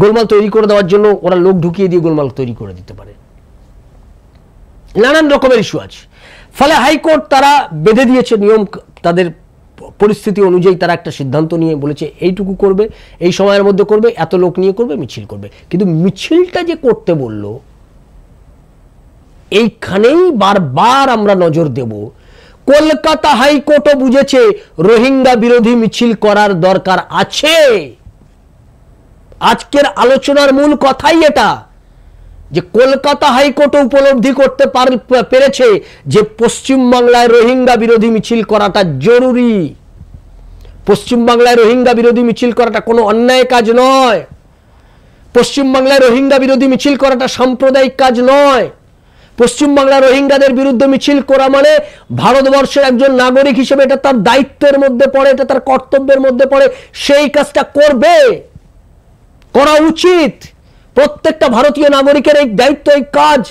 গোলমাল তৈরি করে দেওয়ার জন্য ওরা লোক ঢুকিয়ে দিয়ে গোলমাল তৈরি করে দিতে পারে। নানান রকমের ইস্যু আছে। ফলে হাইকোর্ট তারা বেঁধে দিয়েছে নিয়ম, তাদের পরিস্থিতি অনুযায়ী তারা একটা সিদ্ধান্ত নিয়ে বলেছে এইটুকু করবে, এই সময়ের মধ্যে করবে, এত লোক নিয়ে করবে, মিছিল করবে। কিন্তু মিছিলটা যে করতে বলল, এইখানেই বারবার আমরা নজর দেব। কলকাতা হাইকোর্টও বুঝেছে রোহিঙ্গা বিরোধী মিছিল করার দরকার আছে। আজকের আলোচনার মূল কথাই এটা, যে কলকাতা হাইকোর্ট উপলব্ধি করতে পেরেছে যে পশ্চিমবাংলায় রোহিঙ্গা বিরোধী মিছিল করাটা জরুরি। পশ্চিমবাংলায় রোহিঙ্গা বিরোধী মিছিল করাটা কোনো অন্যায় কাজ নয়। পশ্চিমবাংলায় রোহিঙ্গা বিরোধী মিছিল করাটা সাম্প্রদায়িক কাজ নয়। পশ্চিমবাংলার রোহিঙ্গাদের বিরুদ্ধে মিছিল করা মানে ভারতবর্ষের একজন নাগরিক হিসেবে এটা তার দায়িত্বের মধ্যে পড়ে, এটা তার কর্তব্যের মধ্যে পড়ে। সেই কাজটা করবে, করা উচিত। প্রত্যেকটা ভারতীয় নাগরিকের এই দায়িত্ব, এই কাজ।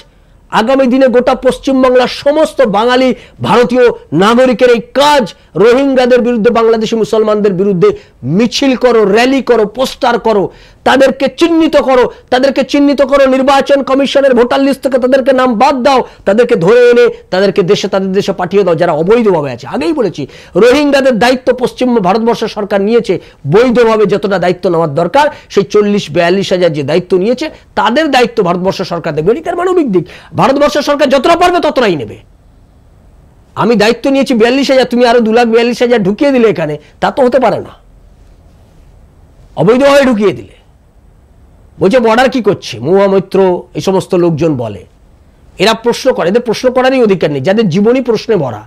আগামী দিনে গোটা পশ্চিমবাংলার সমস্ত বাঙালি ভারতীয় নাগরিকের এই কাজ, রোহিঙ্গাদের বিরুদ্ধে, বাংলাদেশি মুসলমানদের বিরুদ্ধে মিছিল করো, র্যালি করো, পোস্টার করো, তাদেরকে চিহ্নিত করো, তাদেরকে চিহ্নিত করো। নির্বাচন কমিশনের ভোটার লিস্ট থেকে তাদেরকে নাম বাদ দাও, তাদেরকে ধরে এনে তাদেরকে তাদের দেশে পাঠিয়ে দাও যারা অবৈধভাবে আছে। আগেই বলেছি, রোহিঙ্গাদের দায়িত্ব পশ্চিম ভারতবর্ষ সরকার নিয়েছে বৈধভাবে, যতটা দায়িত্ব নেওয়ার দরকার সেই 40-42 হাজার যে দায়িত্ব নিয়েছে, তাদের দায়িত্ব ভারতবর্ষ সরকার দেখবে। এটার মানবিক দিক, ভারতবর্ষ সরকার যতটা পারবে ততটাই নেবে। আমি দায়িত্ব নিয়েছি 42 হাজার, তুমি আরো 2,42,000 ঢুকিয়ে দিলে এখানে, তা তো হতে পারে না। অবৈধভাবে ঢুকিয়ে দিলে। বলছে বর্ডার কি করছে, মহুয়া মৈত্র এই সমস্ত লোকজন বলে এরা প্রশ্ন করে, এদের প্রশ্ন করারই অধিকার নেই, যাদের জীবনী প্রশ্নে ভরা,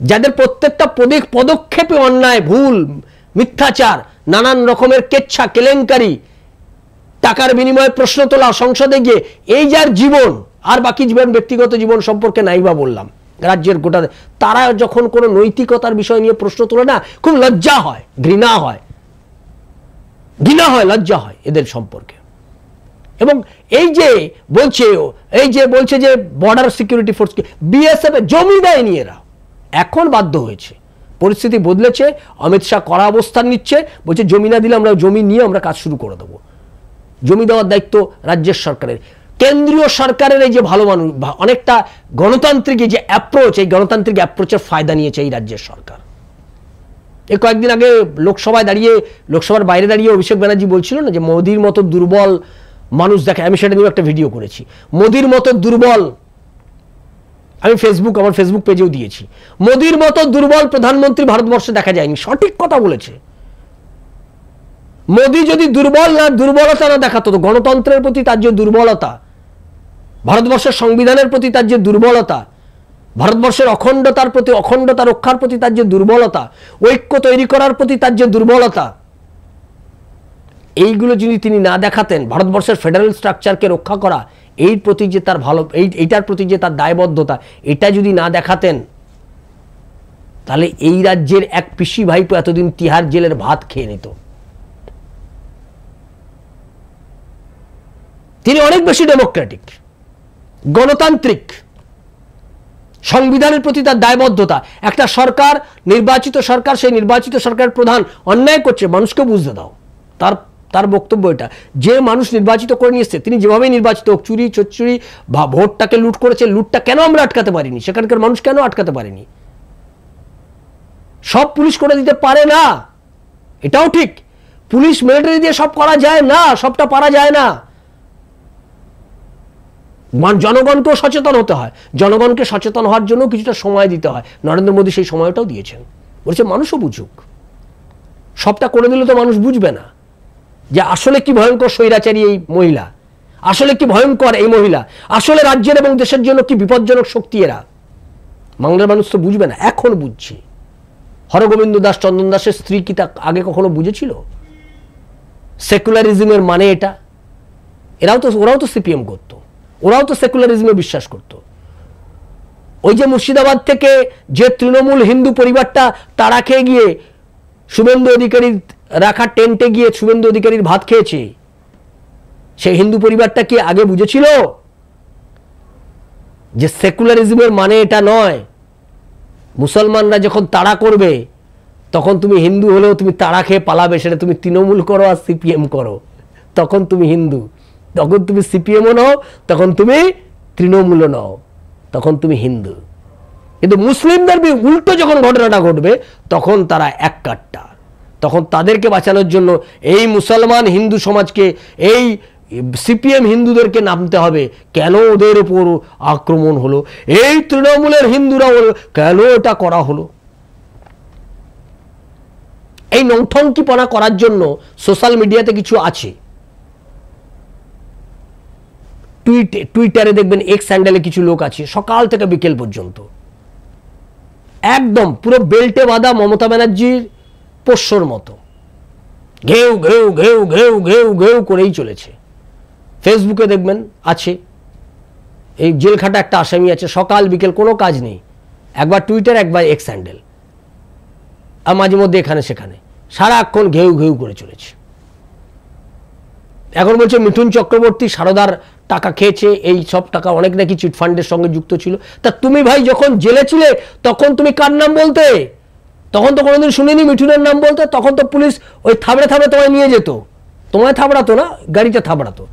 যাদের প্রত্যেকটা পদক্ষেপে অন্যায়, ভুল, মিথ্যাচার, নানান রকমের কেচ্ছা, কেলেঙ্কারি, টাকার বিনিময়ে প্রশ্ন তোলা, সংসদে গিয়ে, এই যার জীবন, আর বাকি জীবন, ব্যক্তিগত জীবন সম্পর্কে নাইবা বললাম, রাজ্যের গোটা, তারা যখন কোনো নৈতিকতার বিষয় নিয়ে প্রশ্ন তোলে না, খুব লজ্জা হয়, ঘৃণা হয়, লজ্জা হয় এদের সম্পর্কে। এবং এই যে বলছে যে বর্ডার সিকিউরিটি ফোর্স, বিএসএফ জমি দেয়নি, এরা এখন বাধ্য হয়েছে, পরিস্থিতি বদলেছে, অমিত শাহ কড়া অবস্থান নিচ্ছে, বলছে জমি না দিলে আমরা জমি নিয়ে আমরা কাজ শুরু করে দেবো। জমি দেওয়ার দায়িত্ব রাজ্যের সরকারের। কেন্দ্রীয় সরকারের এই যে ভালো মানুষ, অনেকটা গণতান্ত্রিক যে অ্যাপ্রোচ, এই গণতান্ত্রিক অ্যাপ্রোচের ফায়দা নিয়েছে এই রাজ্যের সরকার। এই কয়েকদিন আগে লোকসভার বাইরে দাঁড়িয়ে অভিষেক ব্যানার্জি বলছিল না যে মোদির মতো দুর্বল মানুষ দেখে, আমি সেটা নিয়ে একটা ভিডিও করেছি, মোদির মতো দুর্বল, আমি আমার ফেসবুক পেজেও দিয়েছি, মোদির মতো দুর্বল প্রধানমন্ত্রী ভারতবর্ষে দেখা যায়নি। সঠিক কথা বলেছে। মোদি যদি দুর্বলতা না দেখাতো, তো গণতন্ত্রের প্রতি তার যে দুর্বলতা, ভারতবর্ষের সংবিধানের প্রতি তার যে দুর্বলতা, ভারতবর্ষের অখণ্ডতা রক্ষার প্রতি তার যে দুর্বলতা, ঐক্য তৈরি করার প্রতি তার যে দুর্বলতা, এইগুলো যদি তিনি না দেখাতেন, ভারতবর্ষের ফেডারেল স্ট্রাকচারকে রক্ষা করা, এইটার প্রতি যে তার দায়বদ্ধতা, এটা যদি না দেখাতেন, তাহলে এই রাজ্যের এক পিসি ভাইপো এতদিন তিহার জেলের ভাত খেয়ে নিত। তিনি অনেক বেশি ডেমোক্রেটিক, গণতান্ত্রিক, সংবিধানের প্রতি তার দায়বদ্ধতা। একটা সরকার, নির্বাচিত সরকার, সেই নির্বাচিত সরকারের প্রধান অন্যায় করছে, মানুষকে বুঝতে দাও। তার বক্তব্য এটা, যে মানুষ নির্বাচিত করে নিয়ে এসছে, তিনি যেভাবেই নির্বাচিত হোক, চুরি চচ্চুরি বা ভোটটাকে লুট করেছে, লুটটা কেন আমরা আটকাতে পারিনি, সেখানকার মানুষ কেন আটকাতে পারেনি? সব পুলিশ করে দিতে পারে না, এটাও ঠিক। পুলিশ মিলিটারি দিয়ে সব করা যায় না, সবটা পারা যায় না। জনগণকেও সচেতন হতে হয়, জনগণকে সচেতন হওয়ার জন্য কিছুটা সময় দিতে হয়। নরেন্দ্র মোদী সেই সময়টাও দিয়েছেন, বলছে মানুষও বুঝুক। সবটা করে দিলে তো মানুষ বুঝবে না যে আসলে কি ভয়ঙ্কর স্বৈরাচারী এই মহিলা, আসলে কি ভয়ঙ্কর এই মহিলা, আসলে রাজ্যের এবং দেশের জন্য কি বিপজ্জনক শক্তি এরা। বাংলার মানুষ তো বুঝবে না, এখন বুঝছি। হরগোবিন্দ দাস, চন্দন দাসের স্ত্রী কি তা আগে কখনো বুঝেছিল? সেকুলারিজমের মানে এটা। ওরাও তো সিপিএম করতো, ওরাও তো সেকুলারিজমে বিশ্বাস করত। ওই যে মুর্শিদাবাদ থেকে যে তৃণমূল হিন্দু পরিবারটা তাড়া খেয়ে গিয়ে শুভেন্দু অধিকারীর রাখা টেন্টে গিয়ে শুভেন্দু অধিকারীর ভাত খেয়েছে, সেই হিন্দু পরিবারটা কি আগে বুঝেছিল যে সেকুলারিজমের মানে এটা নয়? মুসলমানরা যখন তাড়া করবে, তখন তুমি হিন্দু হলেও তুমি তাড়া খেয়ে পালাবে, সেটা তুমি তৃণমূল করো আর সিপিএম করো, তখন তুমি হিন্দু। তখন তুমি সিপিএমও নাও, তখন তুমি তৃণমূলও নাও, তখন তুমি হিন্দু। কিন্তু মুসলিমদের উল্টো যখন ঘটনাটা ঘটবে, তখন তারা এক কাট্টা। তখন তাদেরকে বাঁচানোর জন্য এই মুসলমান হিন্দু সমাজকে, এই সিপিএম হিন্দুদেরকে নামতে হবে। কেন ওদের উপর আক্রমণ হলো, এই তৃণমূলের হিন্দুরা কেন এটা করা হলো? এই নৌঠঙ্কিপনা করার জন্য সোশ্যাল মিডিয়াতে কিছু আছে। টুইটারে দেখবেন, এক্স হ্যান্ডেলে কিছু লোক আছে, সকাল থেকে বিকেল পর্যন্ত একদম পুরো বেল্টে বাঁধা মমতা ব্যানার্জির পোষ্যর মতো ঘেউ ঘেউ ঘেউ ঘেউ ঘেউ ঘেউ করেই চলেছে। ফেসবুকে দেখবেন আছে, এই জেলখাটা একটা আসামি আছে, সকাল বিকেল কোনো কাজ নেই, একবার টুইটার, একবার এক্স হ্যান্ডেল, আর মাঝে মধ্যে এখানে সেখানে সারাক্ষণ ঘেউ ঘেউ করে চলেছে। এখন বলছে মিঠুন চক্রবর্তী সারদার টাকা খেয়েছে, এই সব টাকা অনেক নাকি চিটফান্ডের সঙ্গে যুক্ত ছিল। তা তুমি ভাই যখন জেলে ছিলে, তখন তুমি কার নাম বলতে? তখন তো কোনোদিন শুনিনি মিঠুনের নাম বলতে। তখন তো পুলিশ ওই থাবড়ে থাবড়ে তোমায় নিয়ে যেত, তোমায় থাবড়াতো না, গাড়িটা থাবড়াতো।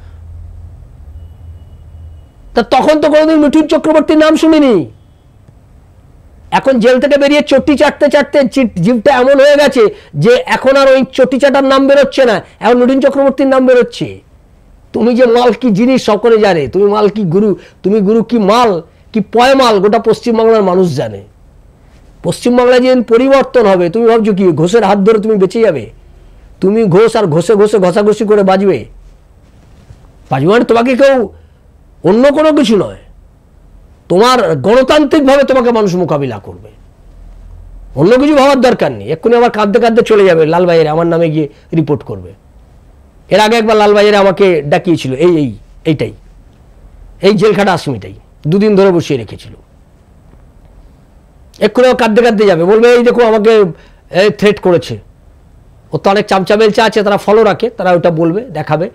তা তখন তো কোনোদিন মিঠুন চক্রবর্তীর নাম শুনিনি। এখন জেল থেকে বেরিয়ে চটি চাটতে চাটতে জিভটা এমন হয়ে গেছে যে এখন আর ওই চটি চাটার নাম বেরোচ্ছে না, এখন মিঠুন চক্রবর্তীর নাম বেরোচ্ছে। তুমি যে মাল কি জিনিস সকলে জানে, তুমি মাল কি গুরু, তুমি গুরু কি মাল কি পয়মাল, গোটা পশ্চিমবাংলার মানুষ জানে। পশ্চিমবাংলায় যেদিন পরিবর্তন হবে, তুমি ভাবছো কি ঘোষের হাত ধরে তুমি বেঁচে যাবে? তুমি ঘোষ আর ঘষে ঘষে ঘষাঘষি করে বাজবে মানে তোমাকে কেউ অন্য কোনো কিছু নয়। তোমার গণতান্ত্রিকভাবে তোমাকে মানুষ মোকাবিলা করবে, অন্য কিছু ভাবার দরকার নেই। এক্ষুনি আবার কাঁদতে কাঁদতে চলে যাবে লালবাজারে, আমার নামে গিয়ে রিপোর্ট করবে। এর আগে একবার লালবাজারে আমাকে ডাকিয়েছিল এইটাই এই জেলখাটা আসামিটাই, 2 দিন ধরে বসিয়ে রেখেছিল। এক্ষুনি কাঁদতে কাঁদতে যাবে, বলবে এই দেখো আমাকে থ্রেট করেছে। ও তো অনেক চামচা বেলচা আছে, তারা ফলো রাখে, তারা ওটা বলবে, দেখাবে,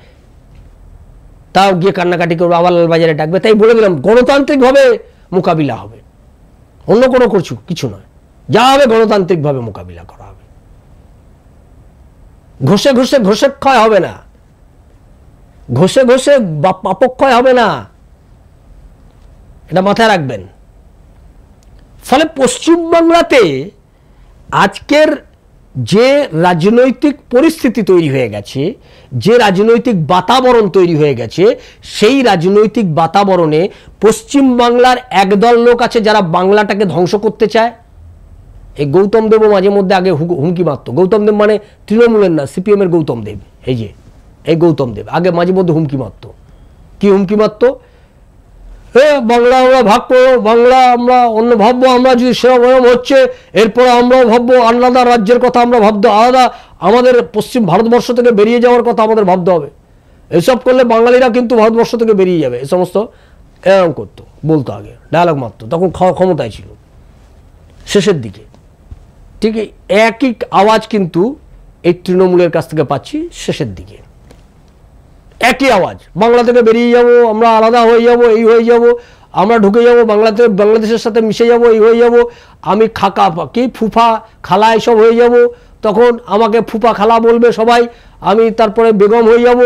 তাও গিয়ে কান্নাকাটি করবে, আবার লালবাজারে ডাকবে। তাই বলে দিলাম গণতান্ত্রিকভাবে মোকাবিলা হবে, অন্য কোনো কিছু নয়। যা হবে গণতান্ত্রিকভাবে মোকাবিলা করা হবে, ঘষে ঘষে ঘষেক্ষয় হবে না, ঘষে ঘষে পাপক্ষয় হবে না, এটা মাথায় রাখবেন। ফলে পশ্চিমবাংলাতে আজকের যে রাজনৈতিক পরিস্থিতি তৈরি হয়ে গেছে, যে রাজনৈতিক বাতাবরণ তৈরি হয়ে গেছে, সেই রাজনৈতিক বাতাবরণে পশ্চিমবাংলার একদল লোক আছে যারা বাংলাটাকে ধ্বংস করতে চায়। এই গৌতম দেবও মাঝে মধ্যে আগে হুমকি মারত। গৌতম দেব মানে তৃণমূলের না, সিপিএম এর গৌতম দেব। এই গৌতম দেব আগে মাঝে মধ্যে হুমকি মারত। কি হুমকি মারত? বাংলা আমরা ভাগ করবো, বাংলা আমরা অন্য ভাববো, আমরা যদি সেরকম হচ্ছে এরপর আমরাও ভাববো আলাদা রাজ্যের কথা, আমরা ভাবতে আলাদা, আমাদের পশ্চিম ভারতবর্ষ থেকে বেরিয়ে যাওয়ার কথা আমাদের ভাবতে হবে। এসব করলে বাঙালিরা কিন্তু ভারতবর্ষ থেকে বেরিয়ে যাবে, এ সমস্ত এরকম করতো, বলতো, আগে ডায়ালগ মারতো, তখন ক্ষমতায় ছিল শেষের দিকে। ঠিক একই আওয়াজ কিন্তু এই তৃণমূলের কাছ থেকে পাচ্ছি শেষের দিকে, একই আওয়াজ, বাংলা থেকে বেরিয়ে যাব, আমরা আলাদা হয়ে যাব, এই হয়ে যাব, আমরা ঢুকে যাব বাংলাদেশের সাথে মিশে যাব, এই হয়ে যাব, আমি খাকা কি ফুফা খালা এসব হয়ে যাব, তখন আমাকে ফুফা খালা বলবে সবাই, আমি তারপরে বেগম হয়ে যাব,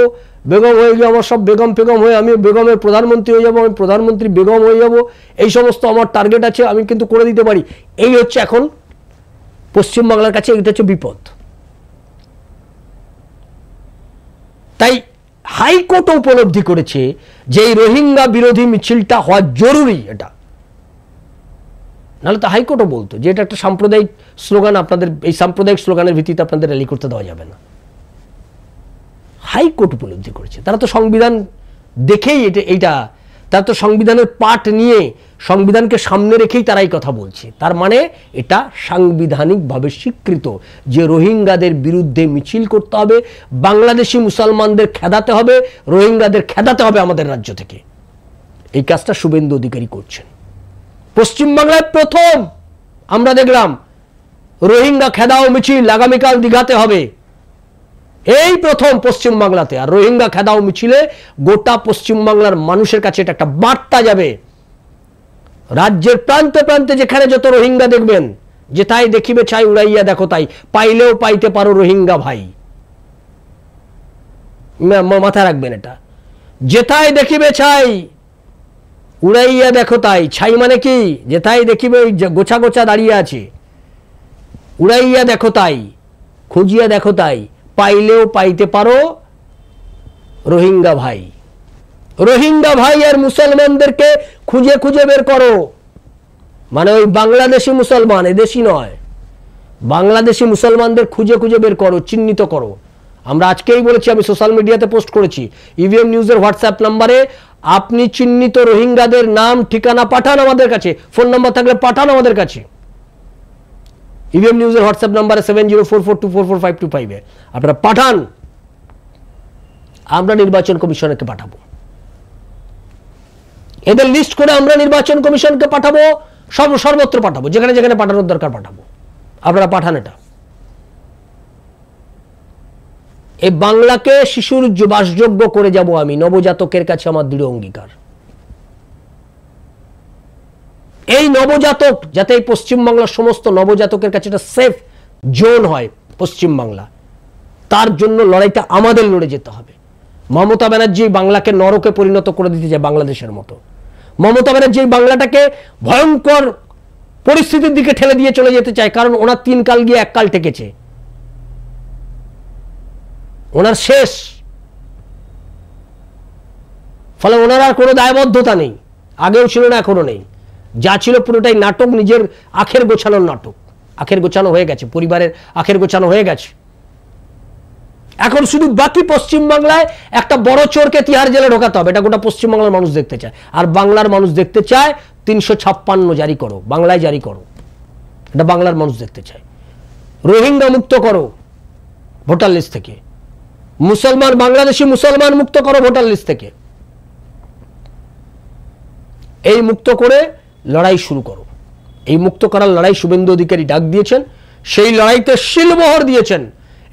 বেগম হয়ে গিয়ে আমার সব বেগম পেগম হয়ে আমি বেগমের প্রধানমন্ত্রী হয়ে যাব, আমি প্রধানমন্ত্রী বেগম হয়ে যাব, এই সমস্ত আমার টার্গেট আছে, আমি কিন্তু করে দিতে পারি। এই হচ্ছে এখন পশ্চিমবাংলার কাছে, এটা হচ্ছে বিপদ। তাই হাইকোর্ট উপলব্ধি করেছে যে এই রোহিঙ্গা বিরোধী মিছিলটা হওয়া জরুরি, এটা নাহলে তো হাইকোর্টও বলতো যে এটা একটা সাম্প্রদায়িক স্লোগান, আপনাদের এই সাম্প্রদায়িক স্লোগানের ভিত্তিতে আপনাদের র্যালি করতে দেওয়া যাবে না। হাইকোর্ট উপলব্ধি করেছে, তারা তো সংবিধান দেখেই এইটা তারা তো সংবিধানের পাঠ নিয়ে, সংবিধানকে সামনে রেখেই তারা এই কথা বলছে। তার মানে এটা সাংবিধানিকভাবে স্বীকৃত যে রোহিঙ্গাদের বিরুদ্ধে মিছিল করতে হবে, বাংলাদেশি মুসলমানদের খেদাতে হবে, রোহিঙ্গাদের খেদাতে হবে আমাদের রাজ্য থেকে। এই কাজটা শুভেন্দু অধিকারী করছেন। পশ্চিমবাংলায় প্রথম আমরা দেখলাম রোহিঙ্গা খেদাও মিছিল আগামীকাল দীঘাতে হবে, এই প্রথম পশ্চিমবাংলাতে। আর রোহিঙ্গা খেদাও মিছিলে গোটা পশ্চিমবাংলার মানুষের কাছে এটা একটা বার্তা যাবে। রাজ্যের প্রান্তে প্রান্তে যেখানে যত রোহিঙ্গা দেখবেন, যেথায় দেখিবে ছাই উড়াইয়া দেখো তাই, পাইলেও পাইতে পারো রোহিঙ্গা ভাই, মাথায় রাখবেন এটা। যেথায় দেখিবে ছাই উড়াইয়া দেখো তাই, ছাই মানে কি? যেথায় দেখিবে ওই গোছা গোছা দাঁড়িয়ে আছে, উড়াইয়া দেখো তাই, খুঁজিয়া দেখো তাই, পাইলেও পাইতে পারো রোহিঙ্গা ভাই। রোহিঙ্গা ভাই আর মুসলমানদেরকে খুঁজে খুঁজে বের করো, মানে ওই বাংলাদেশি মুসলমান, এদেশি নয়, বাংলাদেশি মুসলমানদের খুঁজে খুঁজে বের করো, চিহ্নিত করো। আমরা আজকেই বলেছি, আমি সোশ্যাল মিডিয়াতে পোস্ট করেছি, ইভিএম নিউজের হোয়াটসঅ্যাপ নাম্বারে আপনি চিহ্নিত রোহিঙ্গাদের নাম ঠিকানা পাঠান আমাদের কাছে, ফোন নাম্বার থাকলে পাঠান আমাদের কাছে। ইভিএম নিউজের হোয়াটসঅ্যাপ নাম্বারে 7044244525 আপনারা পাঠান, আমরা নির্বাচন কমিশনকে পাঠাবো, এদের লিস্ট করে আমরা নির্বাচন কমিশনকে পাঠাবো, সর্বত্র পাঠাবো, যেখানে যেখানে পাঠানোর দরকার পাঠাবো, আপনারা পাঠান। এটা এই বাংলাকে শিশুর বাসযোগ্য করে যাব আমি, নবজাতকের কাছে আমার দৃঢ় অঙ্গীকার। এই নবজাতক যাতে এই পশ্চিমবাংলার সমস্ত নবজাতকের কাছে একটা সেফ জোন হয় পশ্চিমবাংলা, তার জন্য লড়াইটা আমাদের লড়ে যেতে হবে। মমতা ব্যানার্জি বাংলাকে নরকে পরিণত করে দিতে চায় বাংলাদেশের মতো। মমতা ব্যানার্জি বাংলাটাকে ভয়ঙ্কর পরিস্থিতির দিকে ঠেলে দিয়ে চলে যেতে চায়, কারণ ওনার 3 কাল গিয়ে 1 কাল ঠেকেছে, ওনার শেষ। ফলে ওনার আর কোনো দায়বদ্ধতা নেই, আগেও ছিল না, এখনো নেই। যা ছিল পুরোটাই নাটক, নিজের আখের গোছানোর নাটক। আখের গোছানো হয়ে গেছে, পরিবারের আখের গোছানো হয়ে গেছে। এখন শুধু বাকি পশ্চিমবাংলায় একটা বড় চোরকে তিহার জেলে ঢোকাতে হবে, এটা গোটা পশ্চিমবাংলার মানুষ দেখতে চায়। আর বাংলার মানুষ দেখতে চায় 356 জারি করো, বাংলায় জারি করো, এটা বাংলার মানুষ দেখতে চায়। রোহিঙ্গা মুক্ত করো ভোটার লিস্ট থেকে, মুসলমান বাংলাদেশি মুসলমান মুক্ত করো ভোটার লিস্ট থেকে। এই মুক্ত করে লড়াই শুরু করো। এই মুক্ত করার লড়াই শুভেন্দু অধিকারী ডাক দিয়েছেন, সেই লড়াইতে শিলমোহর দিয়েছেন।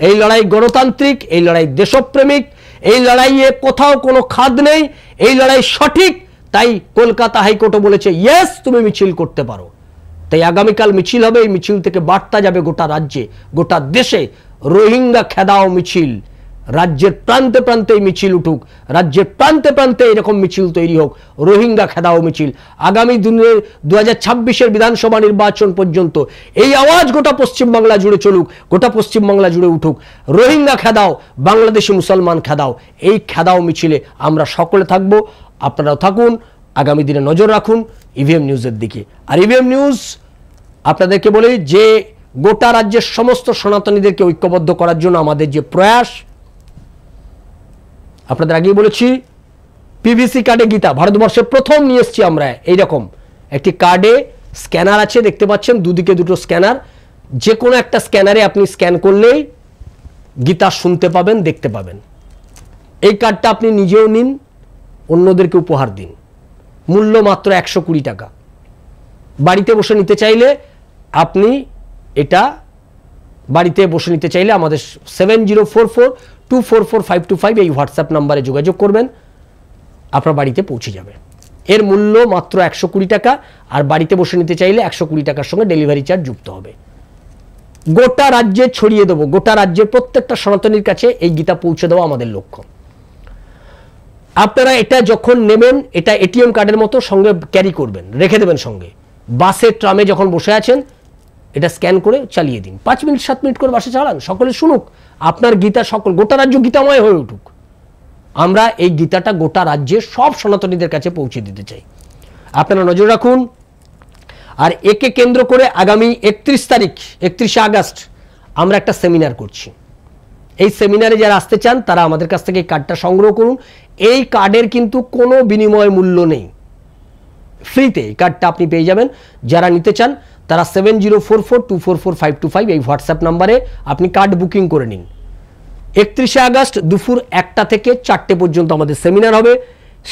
এই লড়াই গণতান্ত্রিক, এই লড়াই দেশপ্রেমিক, এই লড়াইয়ে কোথাও কোনো খাদ নেই, এই লড়াই সঠিক। তাই কলকাতা হাইকোর্টও বলেছে ইয়েস তুমি মিছিল করতে পারো। তাই আগামীকাল মিছিল হবে, এই মিছিল থেকে বার্তা যাবে গোটা রাজ্যে, গোটা দেশে, রোহিঙ্গা খেদাও মিছিল। রাজ্যের প্রান্তে প্রান্তে মিছিল উঠুক, রাজ্যের প্রান্তে প্রান্তে এরকম মিছিল তৈরি হোক, রোহিঙ্গা খেদাও মিছিল। আগামী দিনের 2026-এর বিধানসভা নির্বাচন পর্যন্ত এই আওয়াজ গোটা পশ্চিমবাংলা জুড়ে চলুক, গোটা পশ্চিমবাংলা জুড়ে উঠুক, রোহিঙ্গা খেদাও, বাংলাদেশি মুসলমান খেদাও। এই খেদাও মিছিলে আমরা সকলে থাকবো, আপনারাও থাকুন। আগামী দিনে নজর রাখুন ইভিএম নিউজের দিকে। আর ইভিএম নিউজ আপনাদেরকে বলি যে গোটা রাজ্যের সমস্ত সনাতনীদেরকে ঐক্যবদ্ধ করার জন্য আমাদের যে প্রয়াস, আপনাদের আগেই বলেছি, পিভিসি কার্ডে গীতা ভারতবর্ষে প্রথম নিয়ে এসেছি আমরা। এইরকম একটি কার্ডে স্ক্যানার আছে, দেখতে পাচ্ছেন দুদিকে দুটো স্ক্যানার, যে কোনো একটা স্ক্যানারে আপনি স্ক্যান করলেই গীতা শুনতে পাবেন, দেখতে পাবেন। এই কার্ডটা আপনি নিজেও নিন, অন্যদেরকে উপহার দিন। মূল্য মাত্র 120 টাকা। বাড়িতে বসে নিতে চাইলে আপনি এটা বাড়িতে বসে নিতে চাইলে আমাদের 7044244525 এই হোয়াটসঅ্যাপ নাম্বারে যোগাযোগ করবেন, আপনার বাড়িতে পৌঁছে যাবে। এর মূল্য মাত্র 120 টাকা, আর বাড়িতে বসে নিতে চাইলে 120 টাকার সঙ্গে ডেলিভারি চার্জ যুক্ত হবে। গোটা রাজ্যে ছড়িয়ে দেবো, গোটা রাজ্যের প্রত্যেকটা সনাতনীর কাছে এই গীতা পৌঁছে দেওয়া আমাদের লক্ষ্য। আপনারা এটা যখন নেবেন, এটা এটিএম কার্ডের মতো সঙ্গে ক্যারি করবেন, রেখে দেবেন সঙ্গে। বাসে ট্রামে যখন বসে আছেন এটা স্ক্যান করে চালিয়ে দিন, 5 মিনিট 7 মিনিট করে বাসে চালান, সকলে শুনুক আপনার গীতা, সকল গোটা রাজ্য গীতাময় হয়ে উঠুক। আমরা এই গীতাটা গোটা রাজ্যে সব সনাতনীদের কাছে পৌঁছে দিতে চাই, আপনারা নজর রাখুন। আর একে কেন্দ্র করে আগামী 31 আগস্ট আমরা একটা সেমিনার করছি। এই সেমিনারে যারা আসতে চান তারা আমাদের কাছ থেকে এই কার্ডটা সংগ্রহ করুন। এই কার্ডের কিন্তু কোনো বিনিময় মূল্য নেই, ফ্রিতে এই কার্ডটা আপনি পেয়ে যাবেন। যারা নিতে চান তারা 7044244525 এই হোয়াটসঅ্যাপ নাম্বারে আপনি কার্ড বুকিং করে নিন। 31 আগস্ট দুপুর 1টা থেকে 4টে পর্যন্ত আমাদের সেমিনার হবে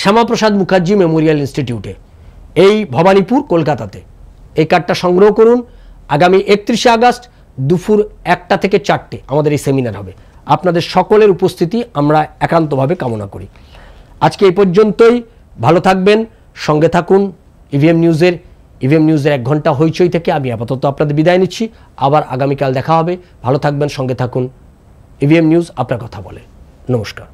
শ্যামাপ্রসাদ মুখার্জি মেমোরিয়াল ইনস্টিটিউটে, এই ভবানীপুর, কলকাতাতে। এই কার্ডটা সংগ্রহ করুন। আগামী 31 আগস্ট দুপুর 1টা থেকে 4টে আমাদের এই সেমিনার হবে। আপনাদের সকলের উপস্থিতি আমরা একান্তভাবে কামনা করি। আজকে এই পর্যন্তই, ভালো থাকবেন, সঙ্গে থাকুন ইভিএম নিউজের 1 ঘন্টা হইচই থেকে। আমি আপাতত আপনাদের বিদায় নিচ্ছি, আবার আগামীকাল দেখা হবে। ভালো থাকবেন, সঙ্গে থাকুন। ইভিএম নিউজ আপনার কথা বলে। নমস্কার।